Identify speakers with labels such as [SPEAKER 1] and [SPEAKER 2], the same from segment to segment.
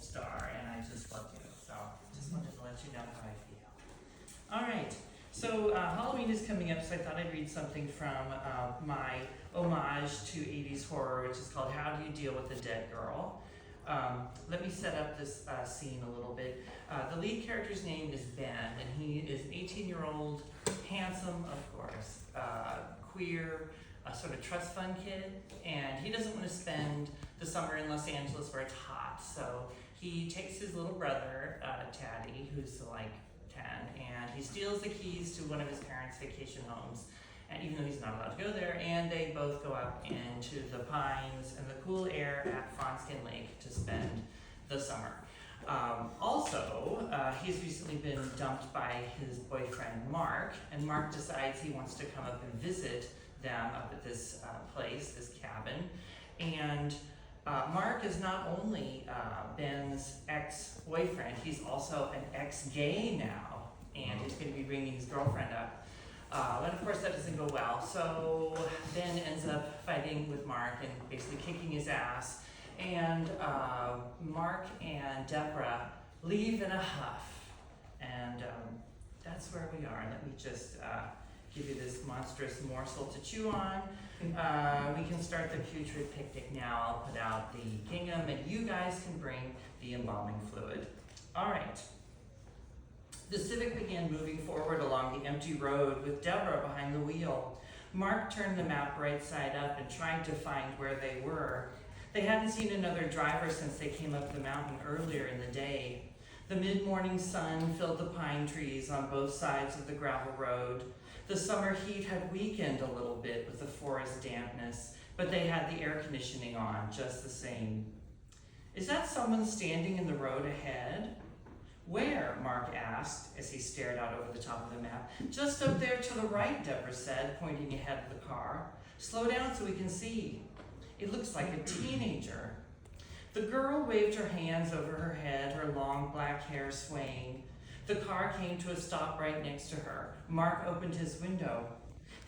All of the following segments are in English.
[SPEAKER 1] star, and I just love you. So just wanted to let you know how I feel. All right, so Halloween is coming up, so I thought I'd read something from my homage to 80s horror, which is called How Do You Deal with a Dead Girl? Let me set up this scene a little bit. The lead character's name is Ben, and he is an 18-year-old, handsome, of course, queer, sort of trust fund kid, and he doesn't want to spend the summer in Los Angeles where it's hot, so he takes his little brother, Taddy, who's like 10, and he steals the keys to one of his parents' vacation homes, and even though he's not allowed to go there, and they both go out into the pines and the cool air at Fonskin Lake to spend the summer. He's recently been dumped by his boyfriend Mark, and Mark decides he wants to come up and visit them up at this place, this cabin. And Mark is not only Ben's ex-boyfriend, he's also an ex-gay now, and he's going to be bringing his girlfriend up. But of course that doesn't go well, so Ben ends up fighting with Mark and basically kicking his ass, and Mark and Deborah leave in a huff, and that's where we are. Let me just give you this monstrous morsel to chew on. We can start the putrid picnic now. I'll put out the gingham, and you guys can bring the embalming fluid. All right. The Civic began moving forward along the empty road with Deborah behind the wheel. Mark turned the map right side up and tried to find where they were. They hadn't seen another driver since they came up the mountain earlier in the day. The mid-morning sun filled the pine trees on both sides of the gravel road. The summer heat had weakened a little bit with the forest dampness, but they had the air conditioning on just the same. "Is that someone standing in the road ahead?" "Where?" Mark asked as he stared out over the top of the map. "Just up there to the right," Deborah said, pointing ahead of the car. "Slow down so we can see. It looks like a teenager." The girl waved her hands over her head, her long black hair swaying. The car came to a stop right next to her. Mark opened his window.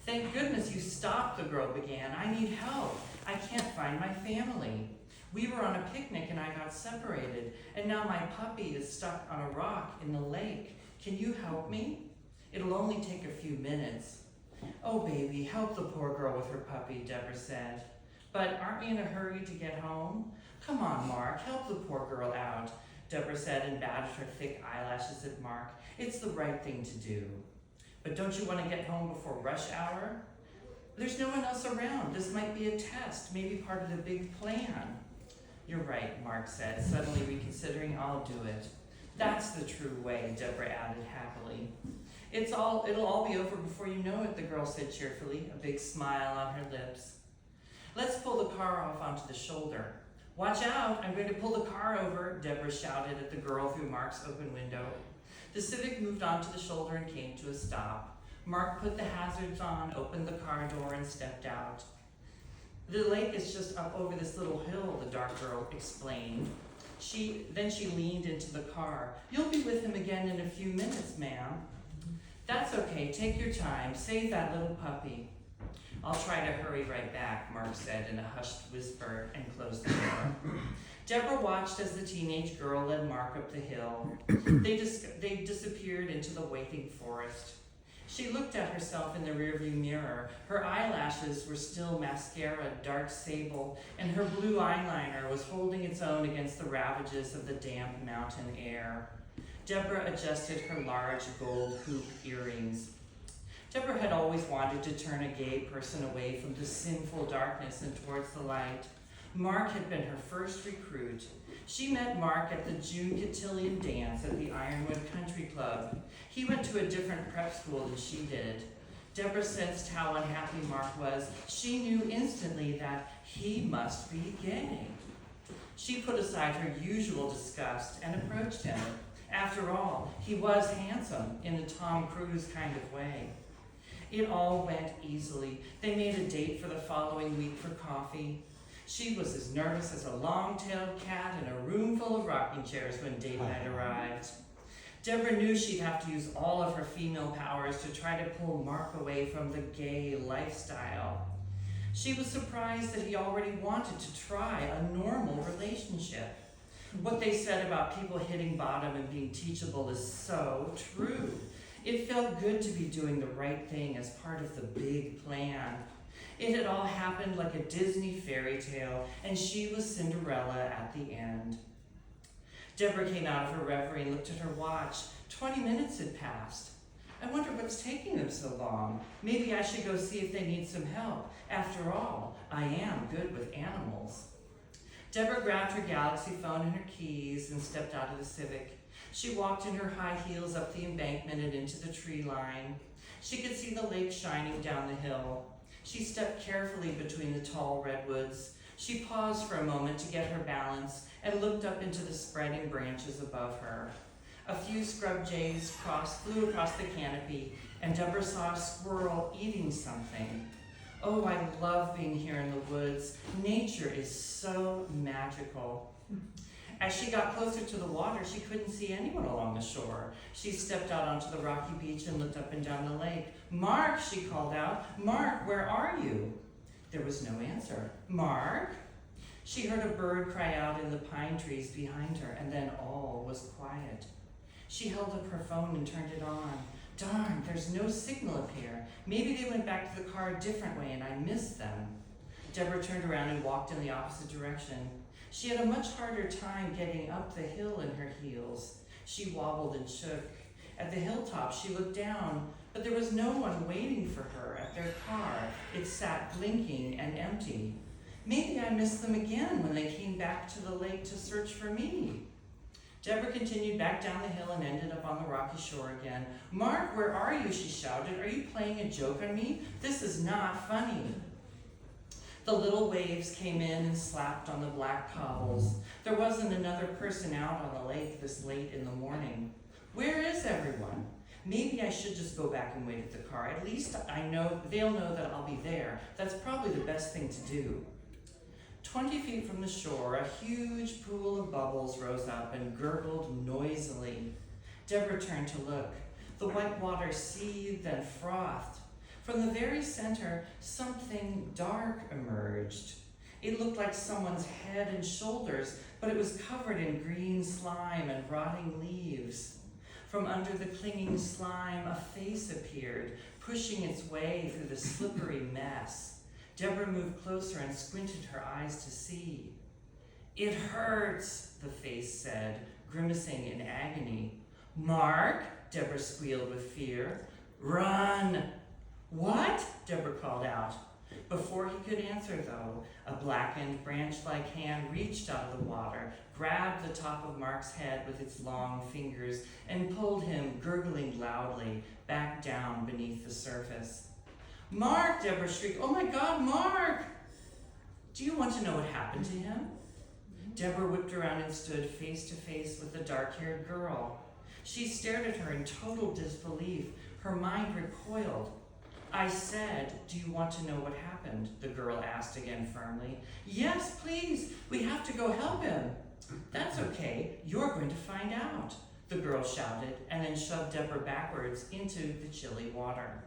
[SPEAKER 1] "Thank goodness you stopped," the girl began. "I need help. I can't find my family. We were on a picnic and I got separated, and now my puppy is stuck on a rock in the lake. Can you help me? It'll only take a few minutes." "Oh, baby, help the poor girl with her puppy," Deborah said. "But aren't we in a hurry to get home?" "Come on, Mark, help the poor girl out," Deborah said and batted her thick eyelashes at Mark. "It's the right thing to do." "But don't you want to get home before rush hour?" "There's no one else around. This might be a test, maybe part of the big plan." "You're right," Mark said, suddenly reconsidering. "I'll do it." "That's the true way," Deborah added happily. It'll all be over before you know it," the girl said cheerfully, a big smile on her lips. "Let's pull the car off onto the shoulder." "Watch out, I'm going to pull the car over," Deborah shouted at the girl through Mark's open window. The Civic moved onto the shoulder and came to a stop. Mark put the hazards on, opened the car door, and stepped out. "The lake is just up over this little hill," the dark girl explained. Then she leaned into the car. "You'll be with him again in a few minutes, ma'am." "That's okay, take your time, save that little puppy." "I'll try to hurry right back," Mark said in a hushed whisper and closed the door. Deborah watched as the teenage girl led Mark up the hill. They disappeared into the waiting forest. She looked at herself in the rearview mirror. Her eyelashes were still mascara, dark sable, and her blue eyeliner was holding its own against the ravages of the damp mountain air. Deborah adjusted her large gold hoop earrings. Deborah had always wanted to turn a gay person away from the sinful darkness and towards the light. Mark had been her first recruit. She met Mark at the June cotillion dance at the Ironwood Country Club. He went to a different prep school than she did. Deborah sensed how unhappy Mark was. She knew instantly that he must be gay. She put aside her usual disgust and approached him. After all, he was handsome in a Tom Cruise kind of way. It all went easily. They made a date for the following week for coffee. She was as nervous as a long-tailed cat in a room full of rocking chairs when date night arrived. Deborah knew she'd have to use all of her female powers to try to pull Mark away from the gay lifestyle. She was surprised that he already wanted to try a normal relationship. What they said about people hitting bottom and being teachable is so true. It felt good to be doing the right thing as part of the big plan. It had all happened like a Disney fairy tale, and she was Cinderella at the end. Deborah came out of her reverie and looked at her watch. 20 minutes had passed. I wonder what's taking them so long. Maybe I should go see if they need some help. After all, I am good with animals. Deborah grabbed her Galaxy phone and her keys and stepped out of the Civic. She walked in her high heels up the embankment and into the tree line. She could see the lake shining down the hill. She stepped carefully between the tall redwoods. She paused for a moment to get her balance and looked up into the spreading branches above her. A few scrub jays flew across the canopy, and Deborah saw a squirrel eating something. Oh, I love being here in the woods. Nature is so magical. As she got closer to the water, she couldn't see anyone along the shore. She stepped out onto the rocky beach and looked up and down the lake. "Mark," she called out. "Mark, where are you?" There was no answer. "Mark?" She heard a bird cry out in the pine trees behind her, and then all was quiet. She held up her phone and turned it on. Darn, there's no signal up here. Maybe they went back to the car a different way and I missed them. Deborah turned around and walked in the opposite direction. She had a much harder time getting up the hill in her heels. She wobbled and shook. At the hilltop, she looked down, but there was no one waiting for her at their car. It sat blinking and empty. Maybe I missed them again when they came back to the lake to search for me. Deborah continued back down the hill and ended up on the rocky shore again. "Mark, where are you?" she shouted. "Are you playing a joke on me? This is not funny." The little waves came in and slapped on the black cobbles. There wasn't another person out on the lake this late in the morning. Where is everyone? Maybe I should just go back and wait at the car. At least they'll know that I'll be there. That's probably the best thing to do. 20 feet from the shore, a huge pool of bubbles rose up and gurgled noisily. Deborah turned to look. The white water seethed and frothed. From the very center, something dark emerged. It looked like someone's head and shoulders, but it was covered in green slime and rotting leaves. From under the clinging slime, a face appeared, pushing its way through the slippery mess. Deborah moved closer and squinted her eyes to see. "It hurts," the face said, grimacing in agony. "Mark," Deborah squealed with fear. "Run!" "What?" Deborah called out. Before he could answer, though, a blackened, branch-like hand reached out of the water, grabbed the top of Mark's head with its long fingers, and pulled him, gurgling loudly, back down beneath the surface. "Mark!" Deborah shrieked. "Oh my God, Mark!" "Do you want to know what happened to him?" Deborah whipped around and stood face to face with the dark-haired girl. She stared at her in total disbelief. Her mind recoiled. "I said, do you want to know what happened?" the girl asked again firmly. "Yes, please. We have to go help him." "That's okay. You're going to find out," the girl shouted, and then shoved Deborah backwards into the chilly water.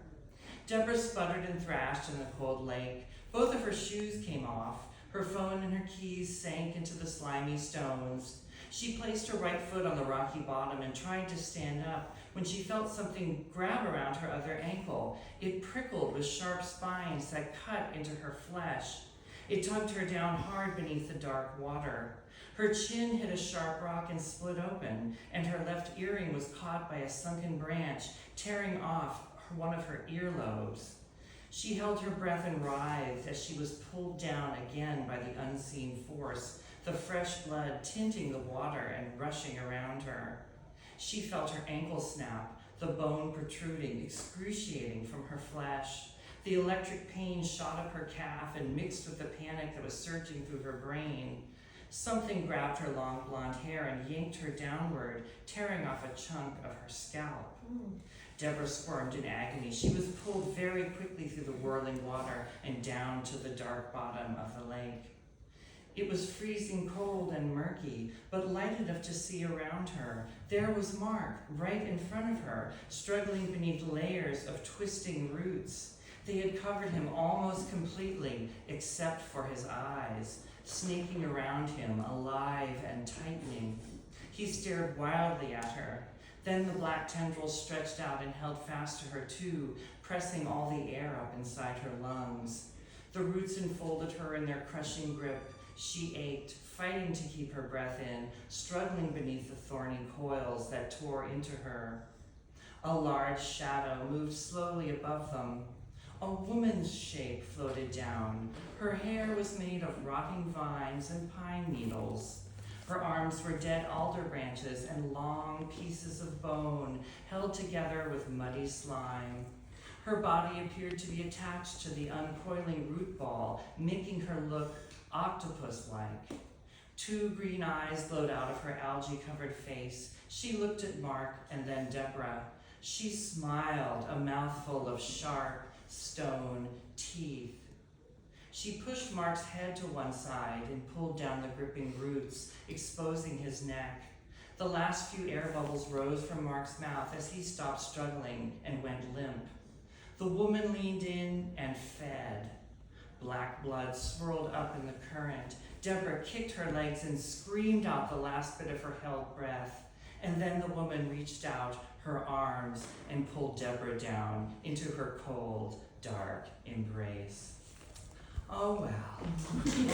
[SPEAKER 1] Deborah sputtered and thrashed in the cold lake. Both of her shoes came off. Her phone and her keys sank into the slimy stones. She placed her right foot on the rocky bottom and tried to stand up when she felt something grab around her other ankle. It prickled with sharp spines that cut into her flesh. It tugged her down hard beneath the dark water. Her chin hit a sharp rock and split open, and her left earring was caught by a sunken branch, tearing off one of her earlobes. She held her breath and writhed as she was pulled down again by the unseen force, the fresh blood tinting the water and rushing around her. She felt her ankle snap, the bone protruding, excruciating from her flesh. The electric pain shot up her calf and mixed with the panic that was surging through her brain. Something grabbed her long blonde hair and yanked her downward, tearing off a chunk of her scalp. Deborah squirmed in agony. She was pulled very quickly through the whirling water and down to the dark bottom of the lake. It was freezing cold and murky, but light enough to see around her. There was Mark, right in front of her, struggling beneath layers of twisting roots. They had covered him almost completely, except for his eyes. snaking around him, alive and tightening. He stared wildly at her. Then the black tendrils stretched out and held fast to her too, pressing all the air up inside her lungs. The roots enfolded her in their crushing grip. She ached, fighting to keep her breath in, struggling beneath the thorny coils that tore into her. A large shadow moved slowly above them. A woman's shape floated down. Her hair was made of rotting vines and pine needles. Her arms were dead alder branches and long pieces of bone held together with muddy slime. Her body appeared to be attached to the uncoiling root ball, making her look octopus-like. Two green eyes glowed out of her algae-covered face. She looked at Mark and then Deborah. She smiled, a mouthful of sharp stone teeth. She pushed Mark's head to one side and pulled down the gripping roots, exposing his neck. The last few air bubbles rose from Mark's mouth as he stopped struggling and went limp. The woman leaned in and fed. Black blood swirled up in the current. Deborah kicked her legs and screamed out the last bit of her held breath. And then the woman reached out her arms and pulled Deborah down into her cold, dark embrace. Oh well.